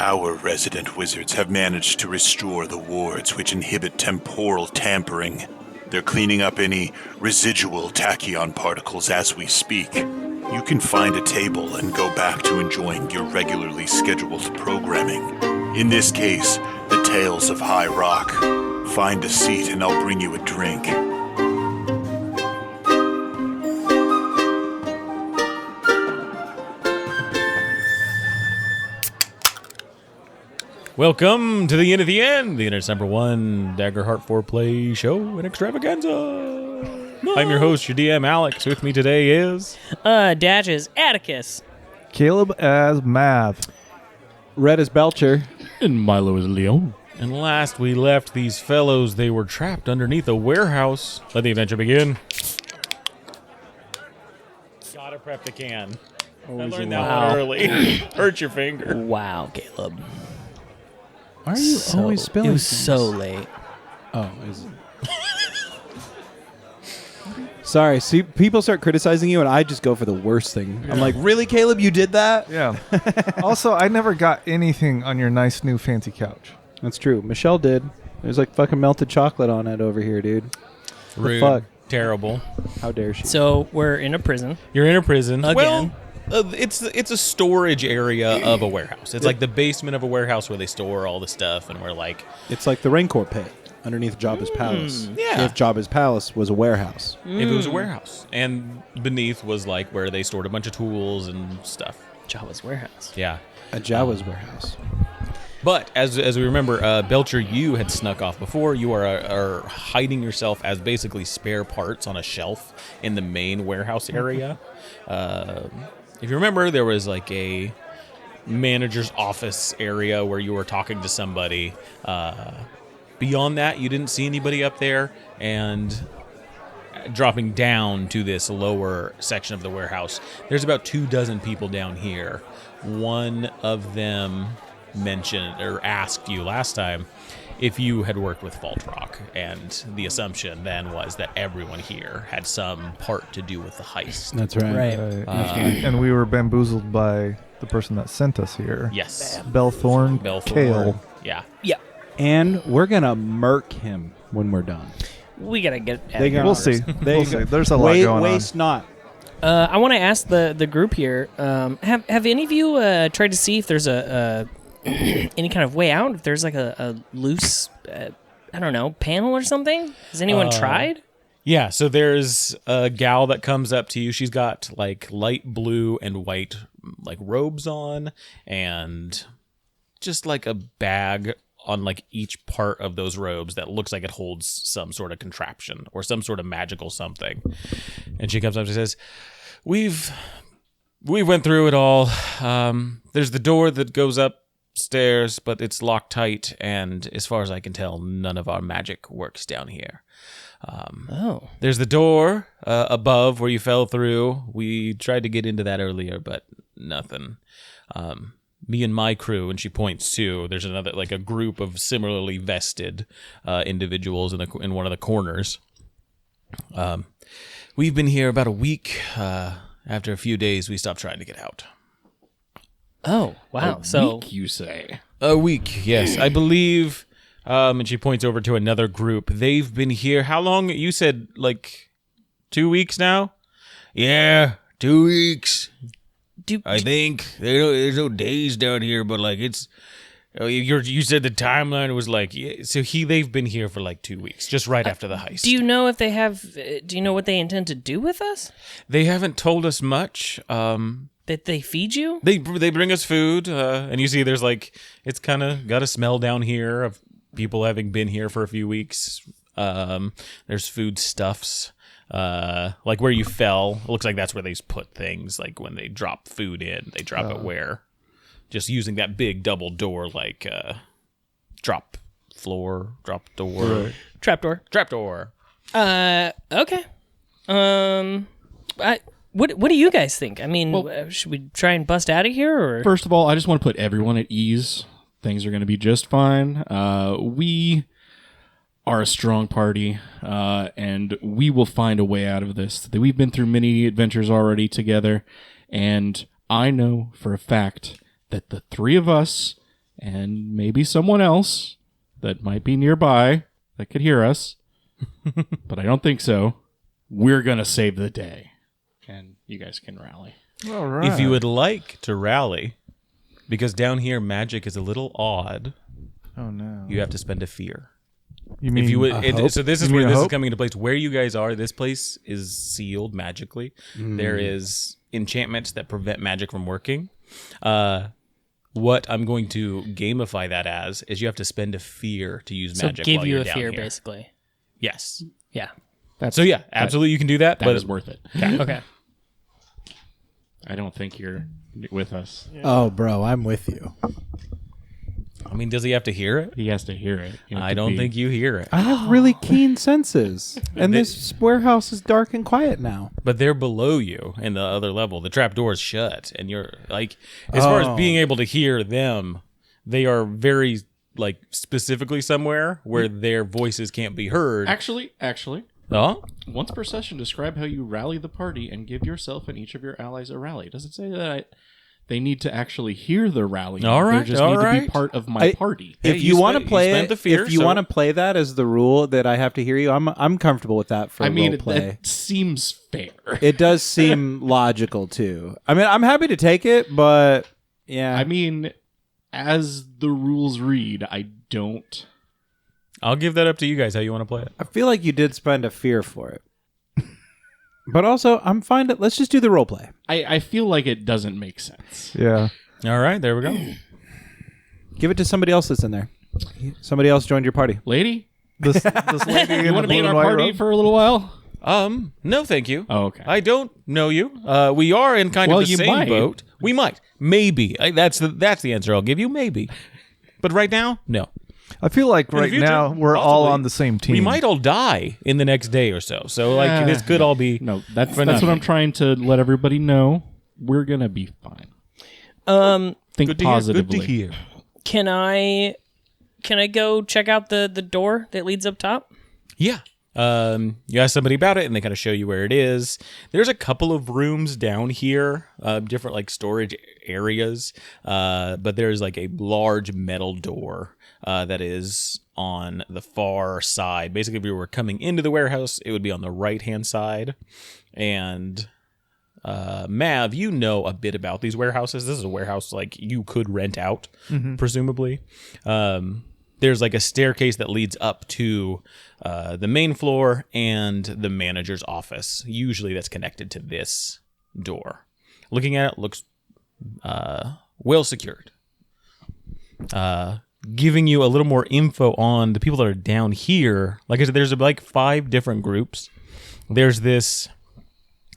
Our resident wizards have managed to restore the wards which inhibit temporal tampering. They're cleaning up any residual tachyon particles as we speak. You can find a table and go back to enjoying your regularly scheduled programming. In this case, the Tales of Highrock. Find a seat and I'll bring you a drink. Welcome to the end of the end, the internet's number one Daggerheart foreplay show and extravaganza. I'm your host, your DM, Alex. With me today is... Dash is Atticus. Caleb as Mav. Red as Belcher. And Milo is Leon. And last we left these fellows, they were trapped underneath a warehouse. Let the adventure begin. Gotta prep the can. I learned that one early. Hurt your finger. Wow, Caleb. Why are you always spilling It was things? so late. Oh, is it? Sorry, see, people start criticizing you, and I just go for the worst thing. I'm like, really, Caleb, you did that? Yeah. Also, I never got anything on your nice new fancy couch. That's true. Michelle did. There's like fucking melted chocolate on it over here, dude. Rude. Fuck? Terrible. How dare she? So we're in a prison. You're in a prison. Again. Well, it's a storage area of a warehouse. It's like the basement of a warehouse where they store all the stuff, and we're like... It's like the Raincourt pit underneath Jabba's palace. yeah. If Jabba's palace was a warehouse. If it was a warehouse. And beneath was like where they stored a bunch of tools and stuff. Jabba's warehouse. Yeah. A Jawa's warehouse. But as we remember, Belcher, you had snuck off before. You are hiding yourself as basically spare parts on a shelf in the main warehouse area. If you remember, there was like a manager's office area where you were talking to somebody. Beyond that, you didn't see anybody up there. And dropping down to this lower section of the warehouse, there's about 24 people down here. One of them mentioned or asked you last time if you had worked with Fault Rock, and the assumption then was that everyone here had some part to do with the heist. That's right. Right. And we were bamboozled by the person that sent us here. Yes. Belthorn Kale. Yeah. Yeah. And we're going to murk him when we're done. We gotta get out They of here. got- We'll see. There We'll you go. see. There's a lot going on. Waste not. I want to ask the group here. Have any of you tried to see if there's a any kind of way out? If there's like a loose, I don't know, panel or something? Has anyone tried? Yeah, so there's a gal that comes up to you. She's got like light blue and white like robes on, and just like a bag on like each part of those robes that looks like it holds some sort of contraption or some sort of magical something. And she comes up and says, we went through it all. There's the door that goes upstairs, but it's locked tight, and as far as I can tell, none of our magic works down here. There's the door above where you fell through. We tried to get into that earlier, but nothing. Me and my crew, and she points to, there's another, like a group of similarly vested individuals in one of the corners. We've been here about a week. After a few days, we stopped trying to get out. Oh, wow. You say? A week, yes. I believe, and she points over to another group. They've been here, how long? You said, like, 2 weeks now? Yeah, 2 weeks. I think there's no days down here, but like it's. You said the timeline was like so. They've been here for like 2 weeks, just right after the heist. Do you know if they have? Do you know what they intend to do with us? They haven't told us much. That they feed you? They bring us food, and you see there's like it's kind of got a smell down here of people having been here for a few weeks. There's food stuffs. Like where you fell, it looks like that's where they put things. Like when they drop food in, they drop it where? Just using that big double door, like drop door, Trapdoor. trapdoor. Okay. What do you guys think? I mean, should we try and bust out of here, or First of all, I just want to put everyone at ease. Things are going to be just fine. We are a strong party, and we will find a way out of this. We've been through many adventures already together, and I know for a fact that the three of us and maybe someone else that might be nearby that could hear us, but I don't think so, we're going to save the day. And you guys can rally. All right. If you would like to rally, because down here magic is a little odd, Oh no. you have to spend a fear. You mean If you would, hope? so this You is mean where a this is hope? coming into place. Where you guys are, this place is sealed magically. There is enchantments that prevent magic from working. What I'm going to gamify that as is you have to spend a fear to use So magic. give while you you're a down fear, here. basically. Yes. Yeah. That's, So yeah, absolutely, you can do that. that but is worth it. Okay. I don't think you're with us. Oh, bro, I'm with you. I mean, does he have to hear it? He has to hear it. You know, I to don't be- think you hear it. I have really keen senses, and this warehouse is dark and quiet now. But they're below you in the other level. The trap door is shut, and you're like, as far as being able to hear them, they are very like specifically somewhere where their voices can't be heard. Actually, Oh, once per session, describe how you rally the party and give yourself and each of your allies a rally. Does it say that they need to actually hear the rally? All right, They just all need to be right. part of my party. Hey, If you want to spent- play spent it, the fear, if you so- want to play that as the rule that I have to hear you, I'm comfortable with that for I mean, role play. that seems fair. It does seem logical too. I mean, I'm happy to take it, but yeah, I mean, as the rules read, I don't. I'll give that up to you guys. How you want to play it? I feel like you did spend a fear for it. But also, I'm fine. Let's just do the role play. I feel like it doesn't make sense. Yeah. All right, there we go. Give it to somebody else that's in there. Somebody else joined your party. Lady, This lady in you the want to be blue in and our white party robe? for a little while? No, thank you. Oh, okay. I don't know you. We are in kind Well, of the you same might. boat. We might, maybe. That's the answer I'll give you. Maybe, but right now, no. I feel like In the right future, now we're all possibly. on the same team. We might all die in the next day or so. So like this could all be No, that's for what I'm nothing. trying to let everybody know. We're gonna be fine. Think Good to hear. positively. Good to hear. Can I go check out the door that leads up top? Yeah. You ask somebody about it, and they kind of show you where it is. There's a couple of rooms down here, different like storage areas, but there's like a large metal door that is on the far side. Basically, if you were coming into the warehouse, it would be on the right-hand side. And Mav, you know a bit about these warehouses. This is a warehouse like you could rent out, presumably. There's like a staircase that leads up to the main floor and the manager's office. Usually that's connected to this door. Looking at it, looks well secured. Giving you a little more info on the people that are down here. Like I said, there's like 5 different groups. There's this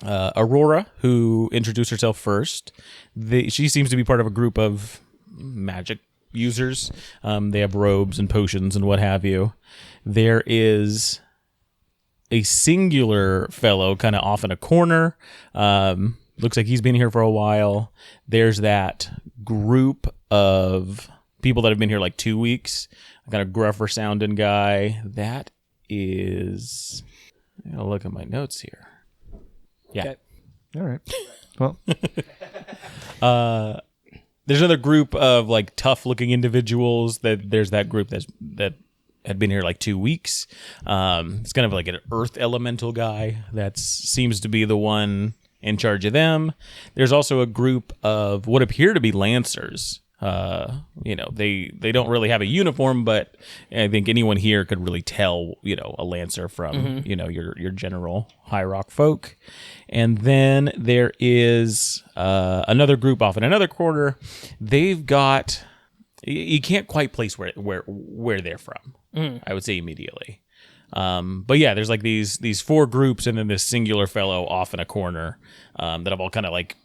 Aurora, who introduced herself first. She seems to be part of a group of magic users. They have robes and potions and what have you. There is a singular fellow kind of off in a corner. Looks like he's been here for a while. There's that group of people that have been here like 2 weeks. I got a gruffer sounding guy. That is... I'll look at my notes here. Yeah. Okay. All right. Well, There's another group of like tough looking individuals there's that group that had been here like 2 weeks. It's kind of like an earth elemental guy that seems to be the one in charge of them. There's also a group of what appear to be lancers. They don't really have a uniform, but I think anyone here could really tell, a lancer from, your general Highrock folk. And then there is another group off in another corner. They've got, you can't quite place where they're from. I would say immediately. But yeah, there's like these 4 groups and then this singular fellow off in a corner that have all kind of like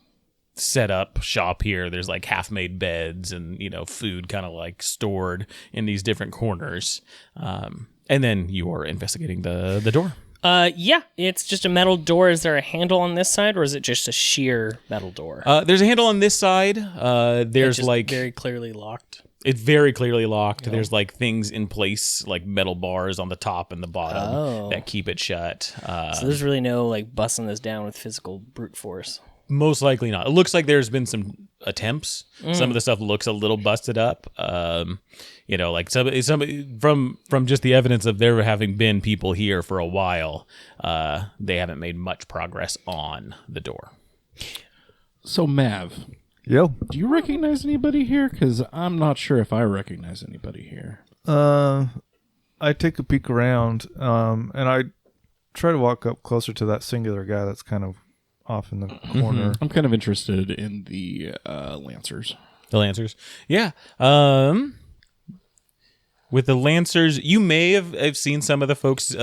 set up shop here. There's like half-made beds and food kind of like stored in these different corners. And then you are investigating the door. Yeah, it's just a metal door. Is there a handle on this side, or is it just a sheer metal door? There's a handle on this side. There's Just like very clearly locked. it's very clearly locked. There's like things in place, like metal bars on the top and the bottom that keep it shut. So there's really no like busting this down with physical brute force. Most likely not. It looks like there's been some attempts. Some of the stuff looks a little busted up. Like some from just the evidence of there having been people here for a while, they haven't made much progress on the door. So, Mav, Yo. do you recognize anybody here? Because I'm not sure if I recognize anybody here. I take a peek around, and I try to walk up closer to that singular guy that's kind of off in the corner. I'm kind of interested in the Lancers. The Lancers, yeah. With the Lancers, you may have seen some of the folks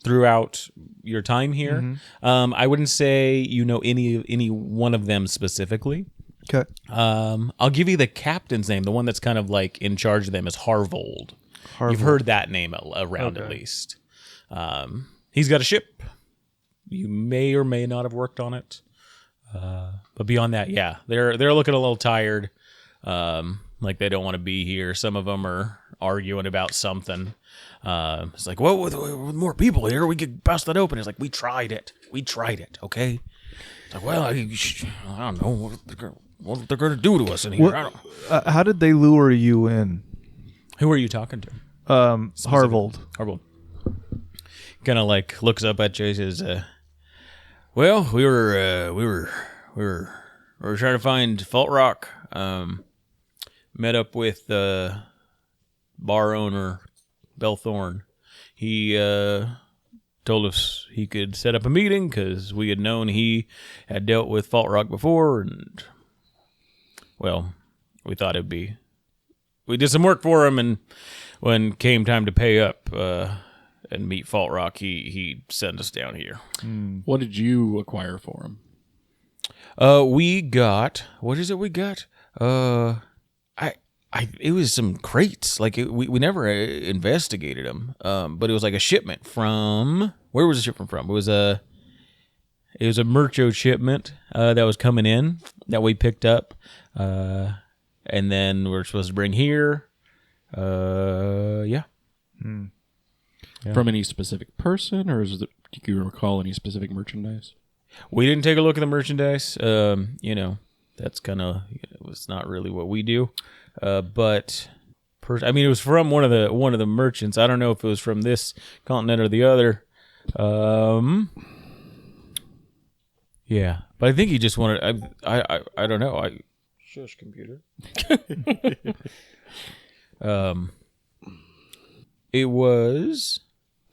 throughout your time here. I wouldn't say you know any one of them specifically. Okay. I'll give you the captain's name. The one that's kind of like in charge of them is Harvold. You've heard that name around at least. He's got a ship. You may or may not have worked on it. But beyond that, yeah, they're looking a little tired. Like they don't want to be here. Some of them are arguing about something. It's like, well, with more people here, we could bust it open. It's like, we tried it, okay? It's like, well, I don't know what they're going to do to us in here. I don't. How did they lure you in? Who are you talking to? Harvold. Harvold. Kind of like looks up at you and says, well, we were trying to find Fault Rock. Met up with bar owner Belthorn. He told us he could set up a meeting because we had known he had dealt with Fault Rock before, and well, we thought it'd be. We did some work for him, and when came time to pay up and meet Fault Rock, he sent us down here. What did you acquire for him? We got, what is it we got? It was some crates. Like we never investigated them. But it was like a shipment from, where was the shipment from? It was a Mercho shipment that was coming in that we picked up, and then we're supposed to bring here. Yeah. From any specific person, or do you recall any specific merchandise? We didn't take a look at the merchandise. That's kind of, it's not really what we do. But it was from one of the merchants. I don't know if it was from this continent or the other. Yeah, but I think he just wanted. I don't know. Shush, computer. It was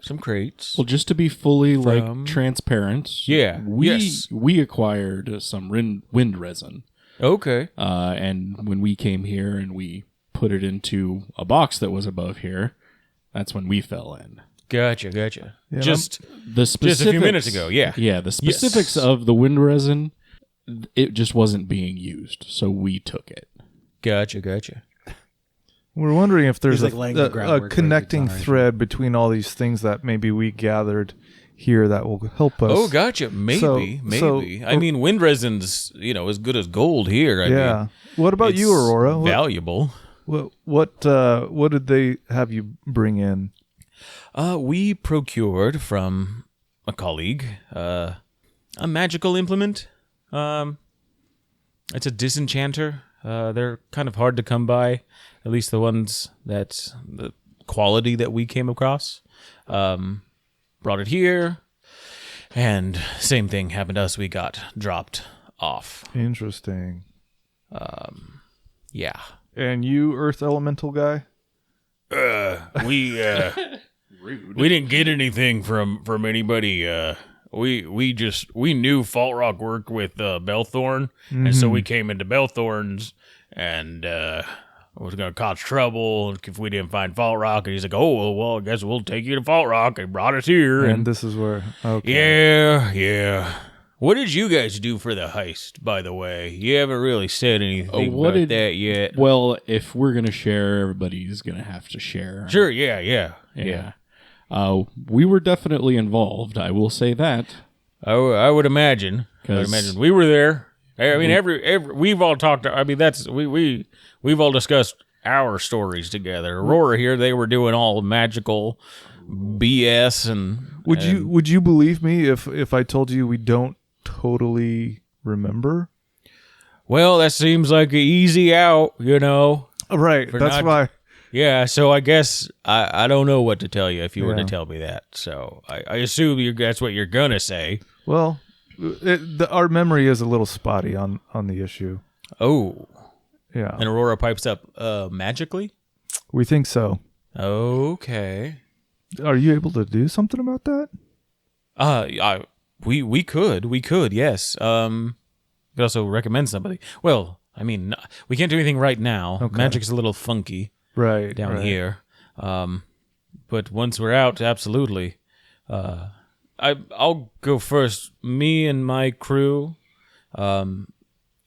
some crates. Well, just to be fully transparent, Yeah, we acquired some wind resin. Okay. And when we came here and we put it into a box that was above here, that's when we fell in. Gotcha. Yeah, Just The specifics, just a few minutes ago, yeah. Yeah, the specifics of the wind resin, it just wasn't being used, so we took it. Gotcha. We're wondering if there's He's, like, laying the a groundwork for a good connecting time, thread between all these things that maybe we gathered here that will help us. Oh, gotcha. Maybe. I mean, wind resin's, as good as gold here. I mean, what about you, it's Aurora? Valuable. What did they have you bring in? We procured from a colleague a magical implement. It's a disenchanter. They're kind of hard to come by, at least the ones that the quality that we came across. Brought it here, and same thing happened to us. We got dropped off. Interesting. Yeah. And you, Earth Elemental guy? We didn't get anything from anybody. We knew Fault Rock worked with Belthorn, and so we came into Belthorn's and was going to cause trouble if we didn't find Fault Rock. And he's like, "Oh well, I guess we'll take you to Fault Rock." And brought us here, And this is where. Okay. yeah. What did you guys do for the heist, by the way? You haven't really said anything about that yet. Well, if we're going to share, everybody's going to have to share. Sure, yeah. We were definitely involved, I will say that. I would imagine. We were there. I mean, we've all talked. I mean, that's we've all discussed our stories together. Aurora here, they were doing all magical BS, and Would you believe me if I told you we don't totally remember. Well, that seems like an easy out, Right. For That's not- why. Yeah, so I guess I don't know what to tell you if you were to Yeah. tell me that. So I assume that's what you're going to say. Well, our memory is a little spotty on the issue. Oh, Yeah. and Aurora pipes up magically? We think so. Okay. Are you able to do something about that? We could, yes. Could also recommend somebody. Well, I mean, we can't do anything right now. Okay. Magic's a little funky Right. down right. here. But once we're out, absolutely. I'll go first. Me and my crew,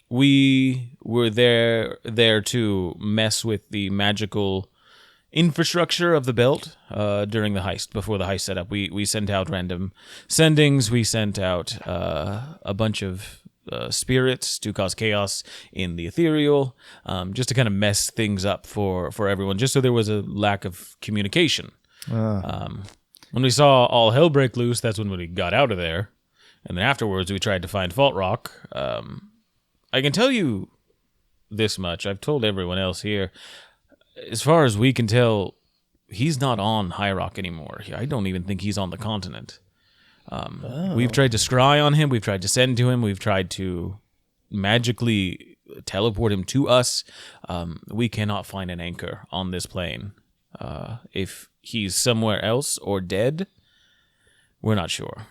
we were there to mess with the magical infrastructure of the belt during the heist. Before the heist set up, we sent out random sendings. We sent out a bunch of spirits to cause chaos in the ethereal, just to kind of mess things up for everyone, just so there was a lack of communication. When we saw all hell break loose, that's when we got out of there. And then afterwards, we tried to find Fault Rock. I can tell you this much. I've told everyone else here. As far as we can tell, he's not on Highrock anymore. I don't even think he's on the continent. We've tried to scry on him. We've tried to send to him. We've tried to magically teleport him to us. We cannot find an anchor on this plane. If he's somewhere else or dead, we're not sure.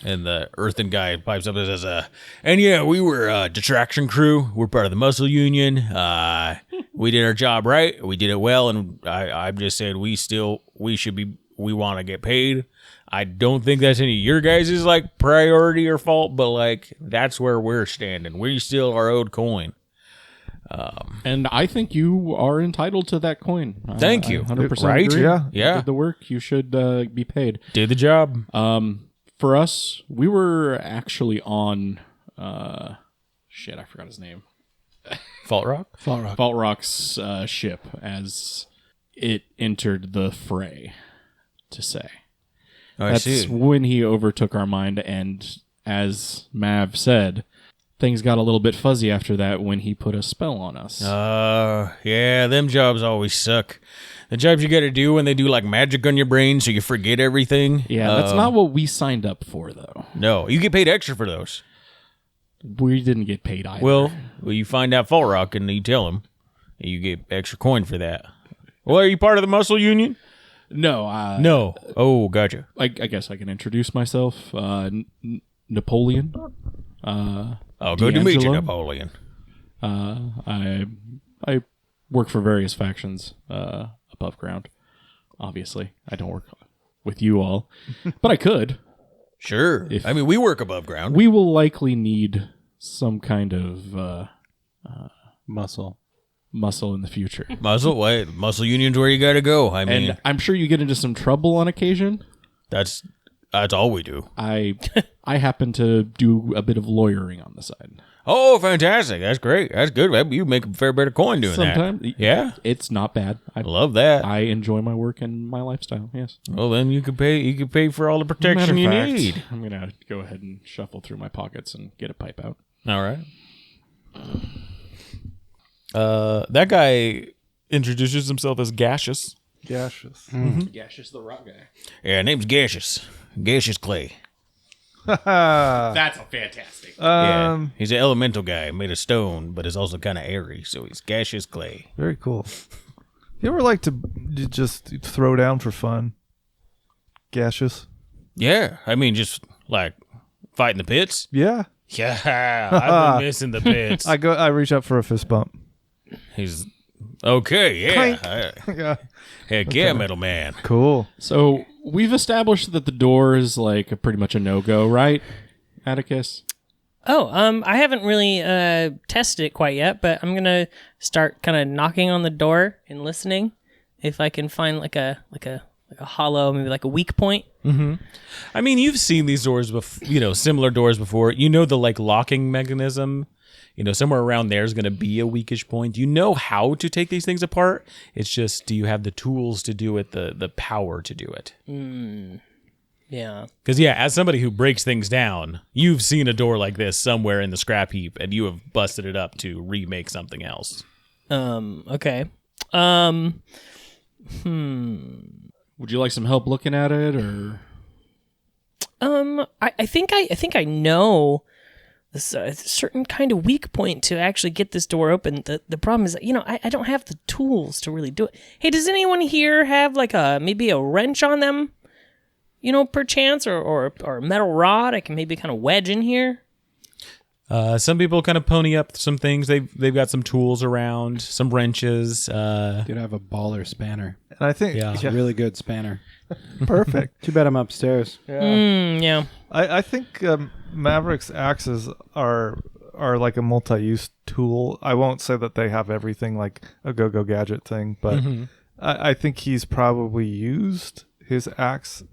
And the earthen guy pipes up and says, and yeah, we were a detraction crew. We're part of the Muscle Union. We did our job right. We did it well. And I'm just saying we want to get paid. I don't think that's any of your guys' like priority or fault, but like that's where we're standing. We still are owed coin. And I think you are entitled to that coin. Thank you. 100% Right? agree. Yeah. You Yeah. did the work. You should be paid. Did the job. For us, we were actually on shit, I forgot his name. Fault Rock? Fault Rock's ship as it entered the fray, to say. Oh, I That's see. when he overtook our mind, and as Mav said, things got a little bit fuzzy after that when he put a spell on us. Yeah, them jobs always suck. The jobs you got to do when they do like magic on your brain so you forget everything. Yeah, that's not what we signed up for, though. No, you get paid extra for those. We didn't get paid either. Well, you find out Fault Rock and you tell him, and you get extra coin for that. Well, are you part of the Muscle Union? no. No. Oh, gotcha. I guess I can introduce myself. Napoleon. Oh, good to meet you, D'Angelo? Napoleon. I work for various factions above ground. Obviously, I don't work with you all, but I could. Sure. I mean, we work above ground. We will likely need some kind of Muscle. muscle in the future. Muscle Union's where you got to go. I mean, And I'm sure you get into some trouble on occasion. that's all we do. I happen to do a bit of lawyering on the side. Oh, fantastic. That's great. That's good. You make a fair bit of coin doing Sometimes, that. Yeah. it's not bad. I Love that. I enjoy my work and my lifestyle. Yes. Well, then you could pay for all the protection you Matter of fact, need. I'm gonna go ahead and shuffle through my pockets and get a pipe out. All right. That guy introduces himself as Gaseous. Gaseous. Gaseous the rock guy. Yeah, name's Gaseous. Gaseous Clay. That's a fantastic. Yeah, he's an elemental guy made of stone, but is also kind of airy, so he's Gaseous Clay. Very cool. You ever like to just throw down for fun? Gaseous? Yeah, I mean, just like fighting the pits. Yeah. Yeah, I've been missing the pits. I reach up for a fist bump. He's okay. Yeah, Yeah. heck yeah, metal man. Cool. So we've established that the door is like pretty much a no-go, right, Atticus? Oh, I haven't really tested it quite yet, but I'm gonna start kind of knocking on the door and listening if I can find like a hollow, maybe like a weak point. I mean, you've seen these doors before, similar doors before. You know the like locking mechanism. Somewhere around there is going to be a weakish point. You know how to take these things apart. It's just, do you have the tools to do it, the power to do it? Yeah. Because, yeah, as somebody who breaks things down, you've seen a door like this somewhere in the scrap heap, and you have busted it up to remake something else. Okay. Would you like some help looking at it, or? I think I know this certain kind of weak point to actually get this door open. The problem is, I don't have the tools to really do it. Hey, does anyone here have like maybe a wrench on them? Perchance, or a metal rod I can maybe kind of wedge in here. Some people kind of pony up some things. They've got some tools around, some wrenches. Dude, I have a baller spanner. And I think Yeah. It's a really good spanner. perfect. Too bad I'm upstairs. Yeah. I think Maverick's axes are like a multi-use tool. I won't say that they have everything like a go-go gadget thing, but I think he's probably used his axe.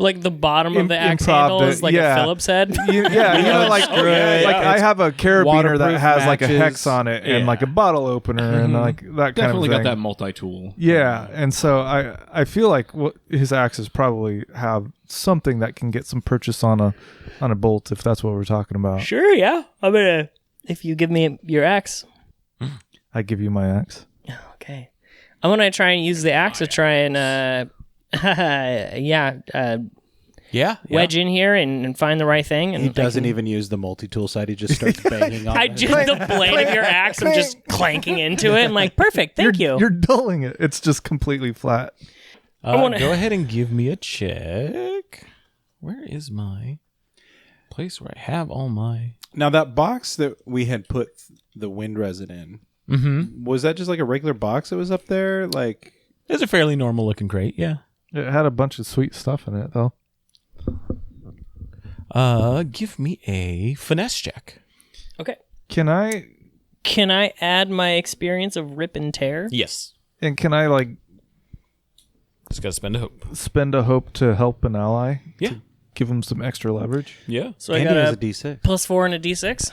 Like the bottom of the axe Improv'd handle it, is like yeah. a Phillips head. Like I have a carabiner that Waterproof has like a matches. hex on it and like a bottle opener and like that Definitely kind of got thing. that multi-tool. Yeah, and so I feel like his axes probably have something that can get some purchase on a bolt if that's what we're talking about. Sure, yeah. I'm gonna if you give me your axe. I give you my axe. Okay. I'm gonna try and use the axe to try and wedge in here and find the right thing. And He doesn't even use the multi-tool side. He just starts banging on I it. just the blade of your axe. I'm just clanking into it. I'm like, perfect. Thank you. You're dulling it. It's just completely flat. Go ahead and give me a check. Where is my place where I have all my... Now, that box that we had put the wind resin in, was that just like a regular box that was up there? Like, It's a fairly normal looking crate, yeah. It had a bunch of sweet stuff in it though. Give me a finesse check. Okay. Can I add my experience of rip and tear? Yes. like Just gotta spend a hope. spend a hope to help an ally? Yeah. To give him some extra leverage? Yeah. So I Andy got has a a D6. +4 and a D6.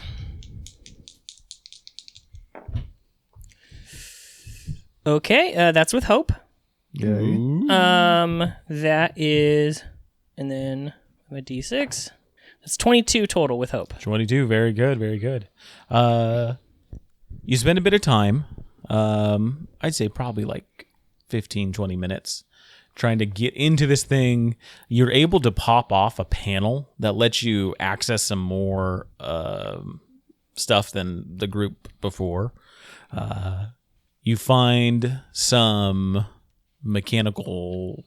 Okay, that's with hope. Yeah. That is, and then my D6. That's 22 total with hope. 22. Very good. Very good. You spend a bit of time. I'd say probably like 15, 20 minutes trying to get into this thing. You're able to pop off a panel that lets you access some more stuff than the group before. You find some mechanical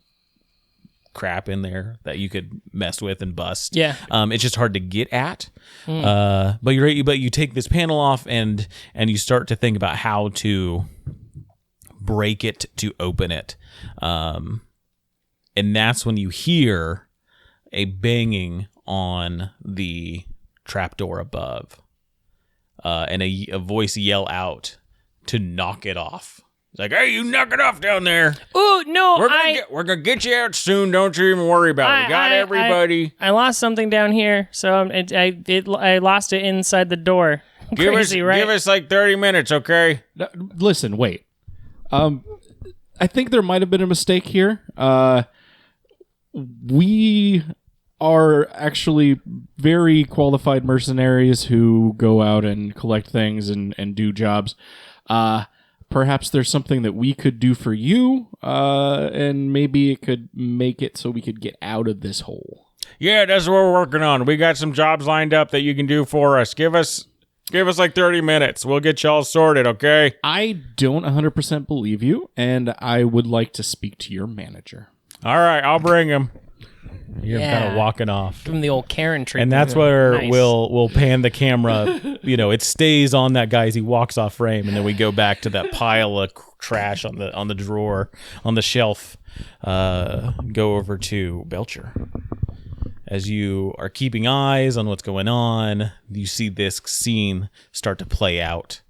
crap in there that you could mess with and bust. Yeah. It's just hard to get at. But you take this panel off and you start to think about how to break it to open it. And that's when you hear a banging on the trapdoor above. And a voice yell out to knock it off. It's like, hey, you knock it off down there. Oh no! We're gonna get you out soon. Don't you even worry about it. We got everybody. I lost something down here, so I lost it inside the door. Crazy, right? Give us like 30 minutes, okay? Listen, wait. I think there might have been a mistake here. We are actually very qualified mercenaries who go out and collect things and do jobs. Perhaps there's something that we could do for you, and maybe it could make it so we could get out of this hole. Yeah, that's what we're working on. We got some jobs lined up that you can do for us. Give us like 30 minutes. We'll get y'all sorted, okay? I don't 100% believe you, and I would like to speak to your manager. All right, I'll bring him. You're Yeah. kind of walking off. From the old Karen treatment. And that's where Nice. we'll pan the camera. It stays on that guy as he walks off frame, and then we go back to that pile of trash on the drawer, on the shelf. Go over to Belcher. As you are keeping eyes on what's going on, you see this scene start to play out.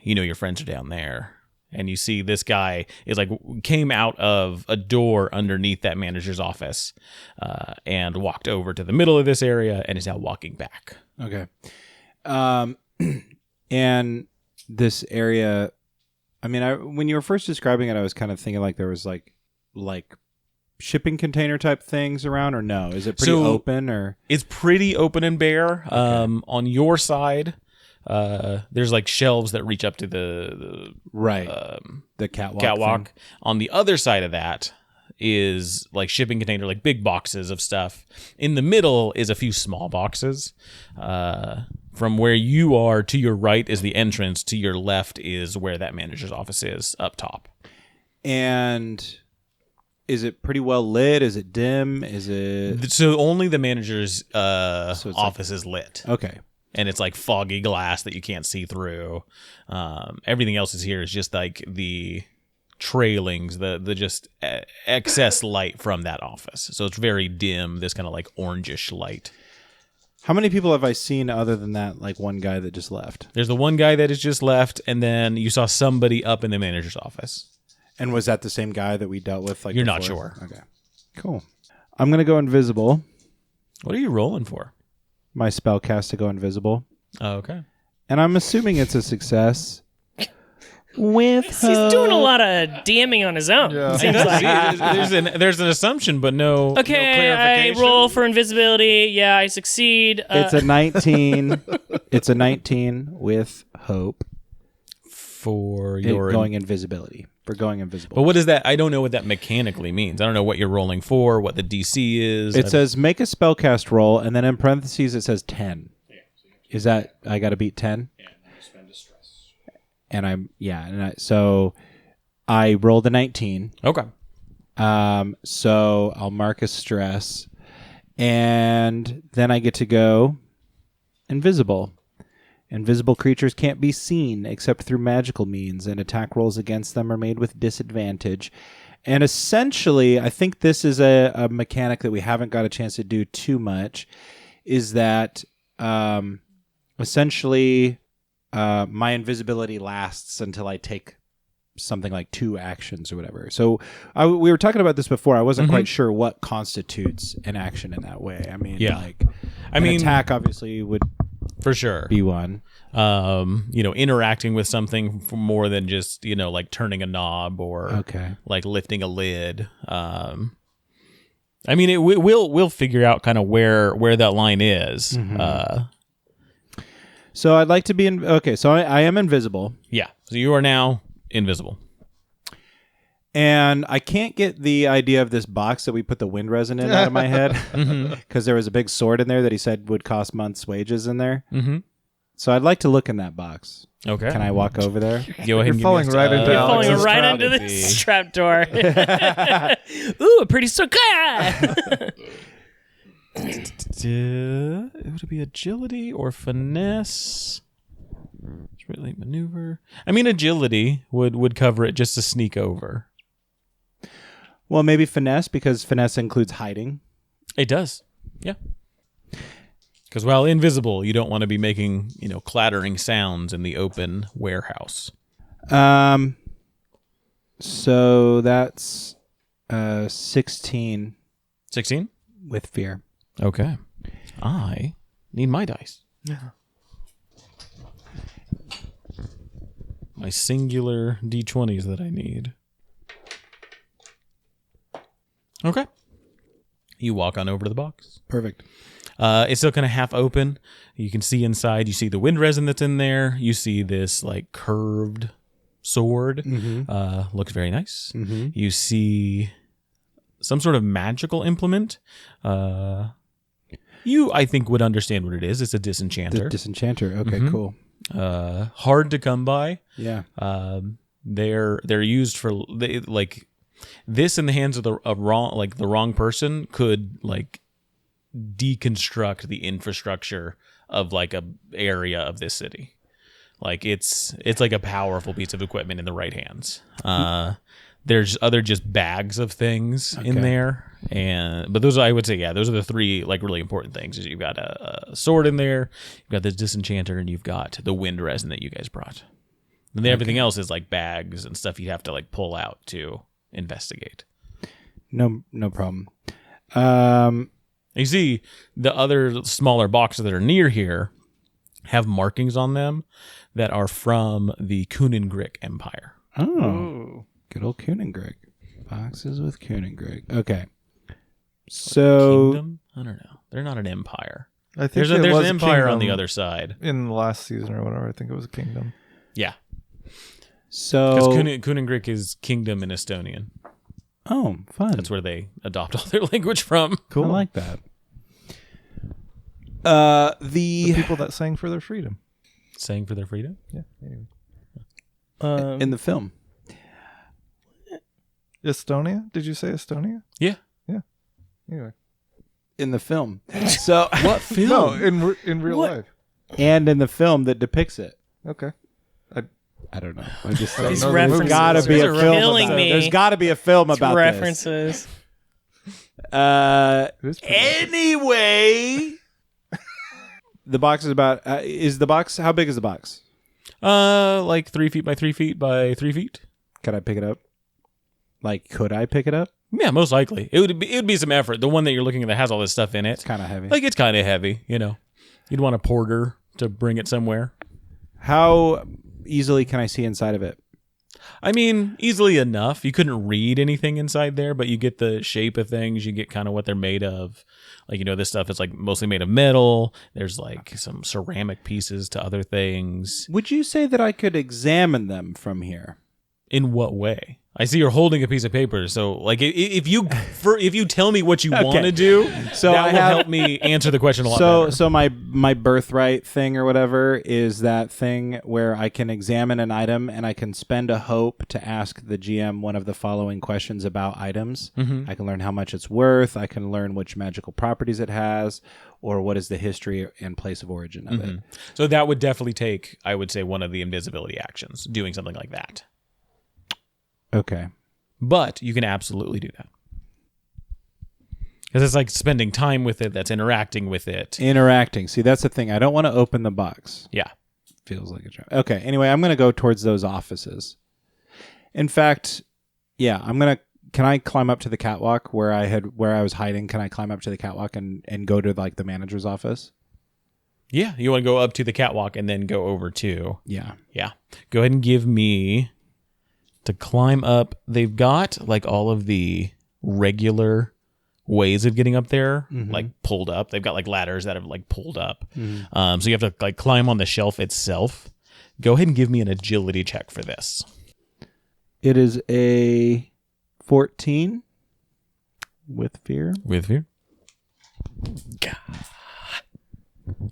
Your friends are down there. And you see this guy is came out of a door underneath that manager's office and walked over to the middle of this area and is now walking back. Okay. And this area, I mean, when you were first describing it, I was kind of thinking like there was like shipping container type things around, or no? Is it pretty open, or it's pretty open and bare? On your side, there's like shelves that reach up to the the catwalk. catwalk. thing? On the other side of that is like shipping container, like big boxes of stuff. In the middle is a few small boxes. From where you are to your right is the entrance. To your left is where that manager's office is up top. And is it pretty well lit? Is it dim? Is it So only the manager's office is lit. okay? And it's like foggy glass that you can't see through. Everything else is here is just like the trailings, the just excess light from that office. So it's very dim, this kind of like orangish light. How many people have I seen other than that? Like one guy that just left. There's the one guy that has just left, and then you saw somebody up in the manager's office. And was that the same guy that we dealt with? Like You're not before? sure. Okay, cool. I'm gonna go invisible. What are you rolling for? My spell cast to go invisible, Oh, okay. and I'm assuming it's a success. With He's doing a lot of DMing on his own. Yeah. Seems like. there's an assumption, but no Okay, clarification. I roll for invisibility. Yeah, I succeed. It's a 19. It's a 19 with hope. For your Going invisibility. For going invisible. But what is that? I don't know what that mechanically means. I don't know what you're rolling for, what the DC is. It says make a spellcast roll, and then in parentheses it says 10. Is that I got to beat 10? Yeah, spend a stress. So I rolled a 19. Okay. So I'll mark a stress, and then I get to go invisible. Invisible creatures can't be seen except through magical means, and attack rolls against them are made with disadvantage. And essentially, I think this is a mechanic that we haven't got a chance to do too much, is that essentially my invisibility lasts until I take something like 2 actions or whatever. So we were talking about this before. I wasn't quite sure what constitutes an action in that way. I mean, Yeah. like an attack obviously would For sure. be one. Interacting with something for more than just, like turning a knob or like lifting a lid. We'll figure out kind of where that line is. So I'd like to be so I am invisible. Yeah. So you are now invisible. And I can't get the idea of this box that we put the wind resin in out of my head, because there was a big sword in there that he said would cost months' wages in there. Mm-hmm. So I'd like to look in that box. Okay. Can I walk over there? Go ahead You're and falling give me right a- into You're falling Alex's right trap. into this trap door. Ooh, a pretty so It would be agility or finesse. Really maneuver. Agility would cover it just to sneak over. Well, maybe finesse, because finesse includes hiding. It does. Yeah. Because while invisible, you don't want to be making, clattering sounds in the open warehouse. So that's 16 16? with fear. Okay. I need my dice. Yeah. My singular D20s that I need. Okay. You walk on over to the box. Perfect. It's still kind of half open. You can see inside. You see the wind resin that's in there. You see this like curved sword. Looks very nice. You see some sort of magical implement. You, I think, would understand what it is. It's a disenchanter. The disenchanter. Okay, cool. Hard to come by. Yeah. They're used for like this in the hands of the wrong person could like deconstruct the infrastructure of like a area of this city. Like it's like a powerful piece of equipment in the right hands. There's other just bags of things in there, but those I would say those are the 3 like really important things. Is you've got a sword in there, you've got this disenchanter, and you've got the wind resin that you guys brought. And then everything else is like bags and stuff you have to like pull out to investigate. No problem. You see the other smaller boxes that are near here have markings on them that are from the Kuningrick Empire. Oh, good old Kuningrick. Boxes with Kuningrig. Okay. So Kingdom? I don't know. They're not an empire. I think There's it an was a empire on the kingdom other side. in the last season or whatever. I think it was a kingdom. Yeah. So Because Kuningrik is kingdom in Estonian. oh, fun. That's where they adopt all their language from. Cool. I like that. The people that sang for their freedom. Saying for their freedom? Yeah. Anyway. In the film. Estonia? Did you say Estonia? Yeah. Anyway. In the film. So What film? No, in real What? life. and in the film that depicts it. Okay. I don't know. I just These there's references got to be a are film. killing About, me. there's got to be a film about references. this. It is pretty Anyway, the box is about. Is the box? How big is the box? Like 3 feet by 3 feet by 3 feet. Could I pick it up? Like, could I pick it up? Yeah, most likely. It would be some effort. The one that you're looking at that has all this stuff in It's it. kind of heavy. Like it's kind of heavy, you know. You'd want a porter to bring it somewhere. How easily can I see inside of it? I mean, easily enough. You couldn't read anything inside there, but you get the shape of things. You get kind of what they're made of. Like, you know, this stuff is like mostly made of metal. There's like some ceramic pieces to other things. Would you say that I could examine them from here? In what way? I see you're holding a piece of paper. So, like, if you tell me what you want to do, So that I will have- help me answer the question a lot So, better. so my birthright thing or whatever is that thing where I can examine an item and I can spend a hope to ask the GM one of the following questions about items. Mm-hmm. I can learn how much it's worth. I can learn which magical properties it has, or what is the history and place of origin of it. So that would definitely take, I would say, one of the invisibility actions, doing something like that. Okay. But you can absolutely do that. Because it's like spending time with it, that's interacting with it. Interacting. See, that's the thing. I don't want to open the box. Yeah. Feels like a joke. Okay. Anyway, I'm going to go towards those offices. In fact, yeah, can I climb up to the catwalk where I was hiding? Can I climb up to the catwalk and go to like the manager's office? Yeah. You want to go up to the catwalk and then go over to. Yeah. Yeah. Go ahead and give me to climb up. They've got like all of the regular ways of getting up there, like pulled up. They've got like ladders that have like pulled up. So you have to like climb on the shelf itself. Go ahead and give me an agility check for this. It is a 14 with fear. With fear.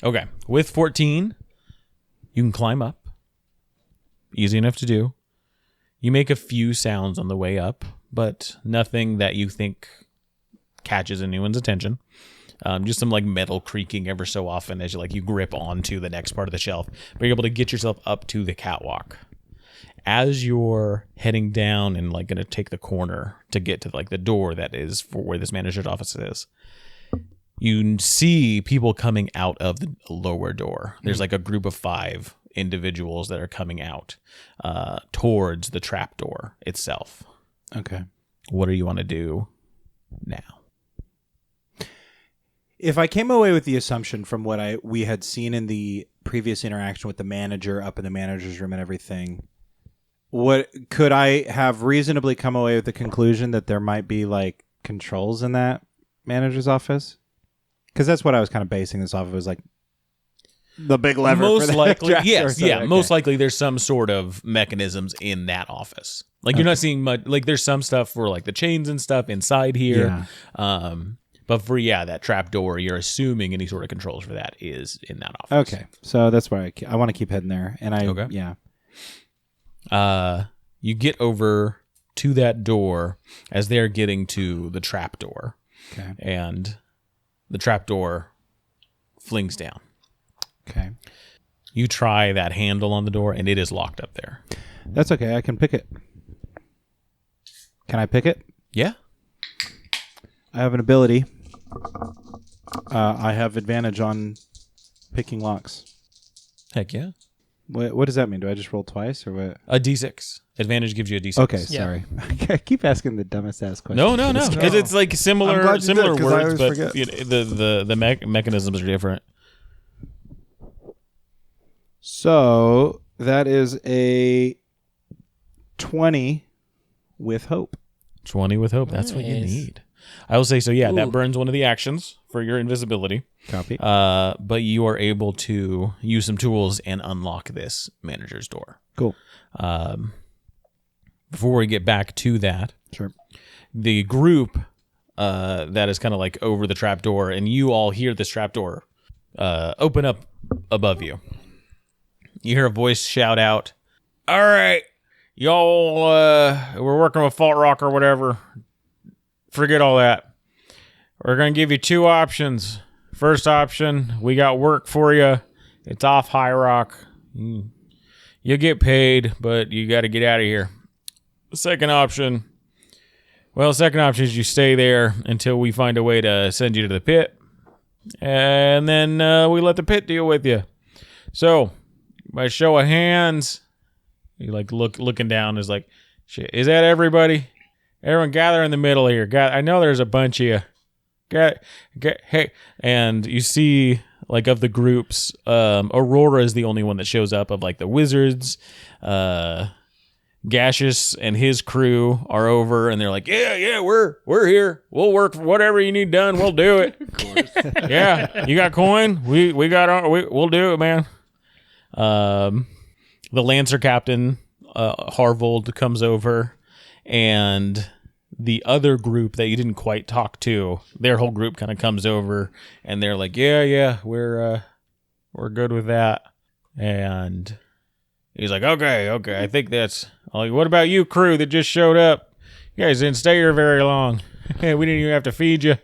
Okay. With 14, you can climb up. Easy enough to do. You make a few sounds on the way up, but nothing that you think catches anyone's attention. Just some like metal creaking ever so often as you grip onto the next part of the shelf. But you're able to get yourself up to the catwalk. As you're heading down and like going to take the corner to get to like the door that is for where this manager's office is, you see people coming out of the lower door. There's like a group of 5 individuals that are coming out towards the trapdoor itself. Okay. What do you want to do now? If I came away with the assumption from what we had seen in the previous interaction with the manager up in the manager's room and everything, what could I have reasonably come away with the conclusion that there might be like controls in that manager's office? Because that's what I was kind of basing this off of. Was like the big lever. Most for the likely, tractor or yes, something. yeah. Okay. Most likely, there's some sort of mechanisms in that office. Like you're not seeing much. Like there's some stuff for like the chains and stuff inside here. Yeah. But for that trap door, you're assuming any sort of controls for that is in that office. Okay, so that's why I want to keep heading there, and Okay. You get over to that door as they're getting to the trap door, Okay. and the trap door flings down. Okay. You try that handle on the door, and it is locked up there. That's okay. I can pick it. Can I pick it? Yeah. I have an ability. I have advantage on picking locks. Heck yeah. What does that mean? Do I just roll twice or what? A D6. Advantage gives you a D6. Okay, Yeah. sorry. I keep asking the dumbest ass questions. No. Because it's like I'm similar glad you did, 'cause I words, always but forget. you know, the mechanisms are different. So that is a 20 with hope. 20 with hope. That's what you Nice. need. I will say so. Yeah, that Ooh. burns one of the actions for your invisibility. Copy. But you are able to use some tools and unlock this manager's door. Cool. Before we get back to that, Sure. the group that is kind of like over the trapdoor, and you all hear this trapdoor open up above you. You hear a voice shout out, "All right, y'all, we're working with Fault Rock or whatever. Forget all that. We're going to give you 2 options. First option, we got work for you. It's off Highrock. You'll get paid, but you got to get out of here. Second option is you stay there until we find a way to send you to the pit. And then we let the pit deal with you. So, by show of hands," he like looking down is like, "Shit, is that everybody? Everyone gather in the middle here. I know there's a bunch of you. Hey." And you see, like, of the groups, Aurora is the only one that shows up of like the wizards. Gaseous and his crew are over, and they're like, yeah, we're here. We'll work for whatever you need done. We'll do it. Of course. Yeah, you got coin? We got we'll do it, man. The Lancer captain, Harvold, comes over, and the other group that you didn't quite talk to, their whole group kind of comes over, and they're like, yeah, we're good with that. And he's like, okay, I think that's... Like, what about you, crew that just showed up? You guys didn't stay here very long. We didn't even have to feed you.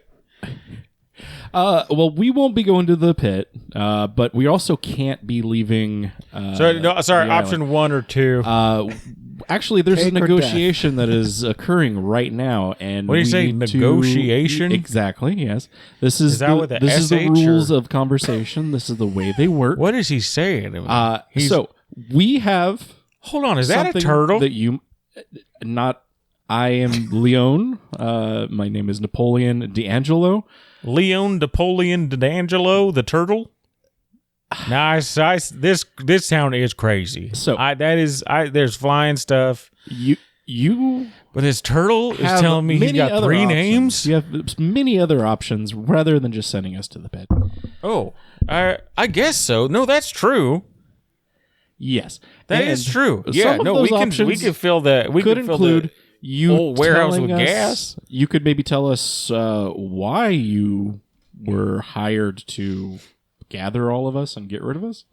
Well, we won't be going to the pit, but we also can't be leaving. Sorry, the option island. 1 or 2. Actually, there's Cake a or negotiation that is occurring right now, and What do you we say, need to- negotiation? Exactly. Yes. This is that with a this is the SH rules or- of conversation. This is the way they work. What is he saying? So we have. Hold on, is that a something turtle? that you not? I am Leon. My name is Napoleon D'Angelo. Leon Napoleon D'Angelo, the turtle? Nice. This town is crazy. So- there's flying stuff. You But this turtle is have telling me he's many got other 3 options. names? You have many other options rather than just sending us to the pit. Oh, I guess so. No, that's true. Yes, That And is true. some Yeah, of no, those we can options fill that. We could could fill include you old warehouse telling with us- gas. You could maybe tell us why you were hired to gather all of us and get rid of us.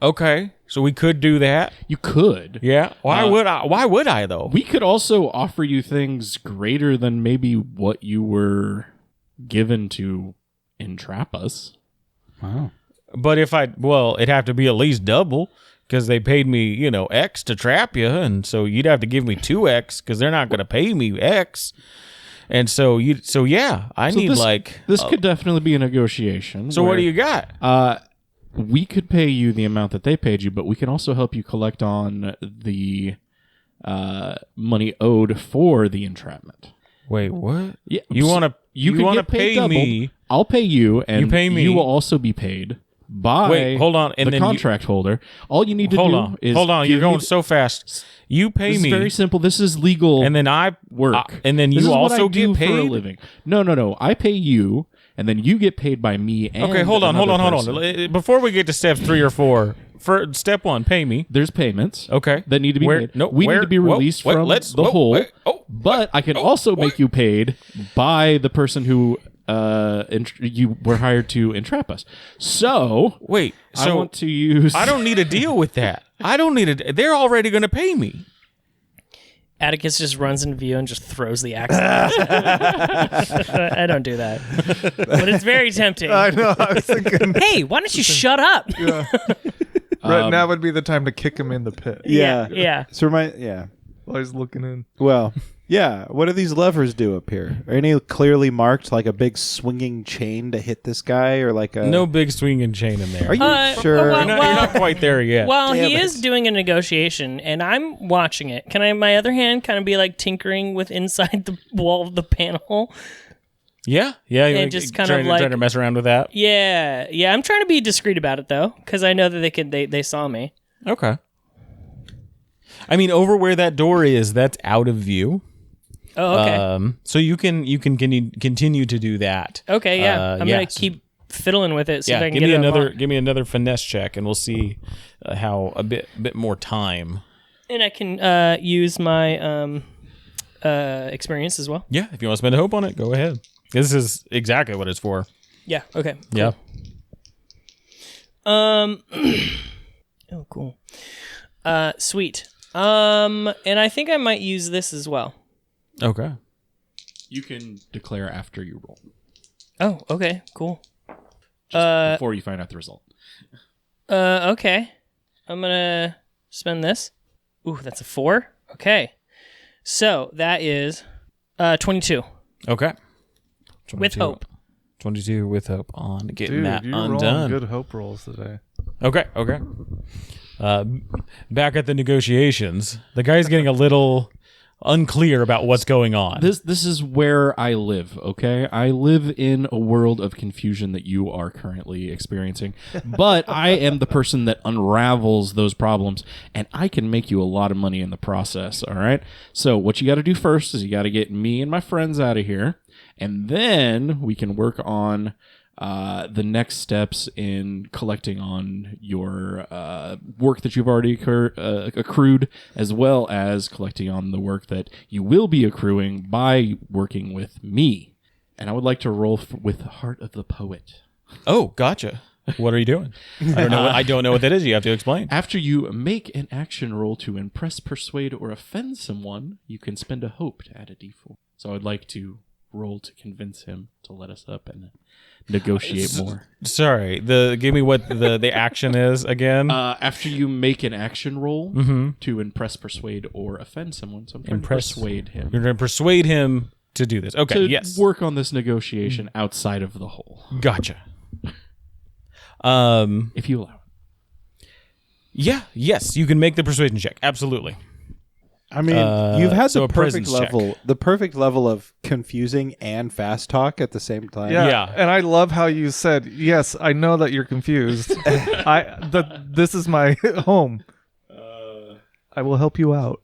Okay, so we could do that. You could. Yeah. Why would I? Why would I though? We could also offer you things greater than maybe what you were given to entrap us. Wow. But it'd have to be at least double because they paid me, X to trap you, and so you'd have to give me 2X because they're not going to pay me X. And so I need this could definitely be a negotiation. So what do you got? We could pay you the amount that they paid you, but we can also help you collect on the money owed for the entrapment. Wait, what? Yeah, You want to? You could want to get paid pay double. me? I'll pay you, and You pay me. You will also be paid by Wait, hold on, and the then you- contract holder. All you need to Hold do on, is hold on. You're give me going the- so fast. You pay This me, is very simple. This is legal and then I work. and then This you is what also I do get paid for a living. No. I pay you, and then you get paid by me. And Okay, hold on. another person. Before we get to steps 3 or 4, for step 1, pay me. There's payments. Okay. That need to be Where- made. no, we where- need to be whoa, released wait, from let's- the whoa, hole. wait, oh, but I can also make you paid by the person who you were hired to entrap us. So Wait, I so want to use. I don't need to deal with that. I don't need to. They're already going to pay me. Atticus just runs into view and just throws the axe. I don't do that, but it's very tempting. I know. I was thinking Hey, why don't you shut up? right now would be the time to kick him in the pit Yeah. So while he's looking in. Well, yeah. What do these levers do up here? Are any clearly marked like a big swinging chain to hit this guy, or like a No big swinging chain in there. Are you sure? well, You're not quite there yet. Well, Damn he it. is doing a negotiation, and I'm watching it. Can I, my other hand, kind of be like tinkering with inside the wall of the panel? yeah. And just kind of like- trying to mess around with that. Yeah. I'm trying to be discreet about it though, because I know that they saw me. Okay. I mean, over where that door is, that's out of view. Oh, okay. So you can continue to do that. Okay, yeah. I'm yeah, gonna keep fiddling with it. See if I can give get me it another unlocked. give me another finesse check, and we'll see how a bit more time. And I can use my experience as well. Yeah, if you want to spend a hope on it, go ahead. This is exactly what it's for. Yeah. Okay. Yeah. Oh, cool. Sweet. And I think I might use this as well. Okay. You can declare after you roll, Oh, okay, cool. before you find out the result. Okay. I'm gonna spend this. Ooh, that's a 4. Okay. So that is 22. Okay. With 22 hope. 22 with hope on getting Dude, that you're rolling undone. good hope rolls today. Okay. Back at the negotiations, the guy's getting a little unclear about what's going on. This is where I live, okay? I live in a world of confusion that you are currently experiencing. But I am the person that unravels those problems, and I can make you a lot of money in the process, all right? So what you got to do first is you got to get me and my friends out of here, and then we can work on the next steps in collecting on your work that you've already accrued, as well as collecting on the work that you will be accruing by working with me. And I would like to roll with the Heart of the Poet. Oh, gotcha. What are you doing? I don't know what that is. You have to explain. After you make an action roll to impress, persuade, or offend someone, you can spend a hope to add a d4. So I'd like to roll to convince him to let us up and negotiate more. Sorry. Give me what the action is again. After you make an action roll to impress, persuade, or offend someone, so I'm trying to persuade him You're going to persuade him to do this. Okay. to Yes. work on this negotiation outside of the hole, Gotcha. if you allow it. Yeah. Yes. You can make the persuasion check. Absolutely. I mean, you've had so the a perfect presence check. level of confusing and fast talk at the same time. Yeah. And I love how you said, "Yes, I know that you're confused. This is my home. I will help you out."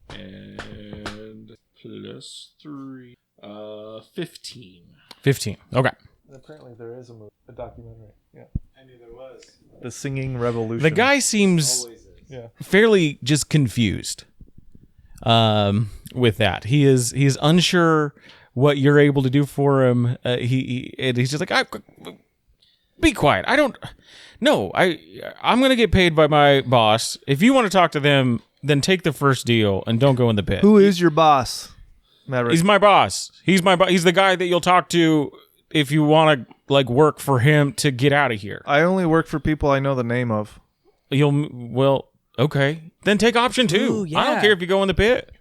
And plus 3, 15. 15. Okay. Apparently, there is a documentary. Yeah, I knew there was. The Singing Revolution. The guy seems fairly just confused with that. He's unsure what you're able to do for him. He's just like, be quiet. I'm gonna get paid by my boss. If you want to talk to them, then take the first deal and don't go in the pit. Who is your boss, Maverick? He's my boss. He's the guy that you'll talk to if you want to work for him to get out of here. I only work for people I know the name of. Okay. Then take option 2. Ooh, I don't yeah. care if you go in the pit.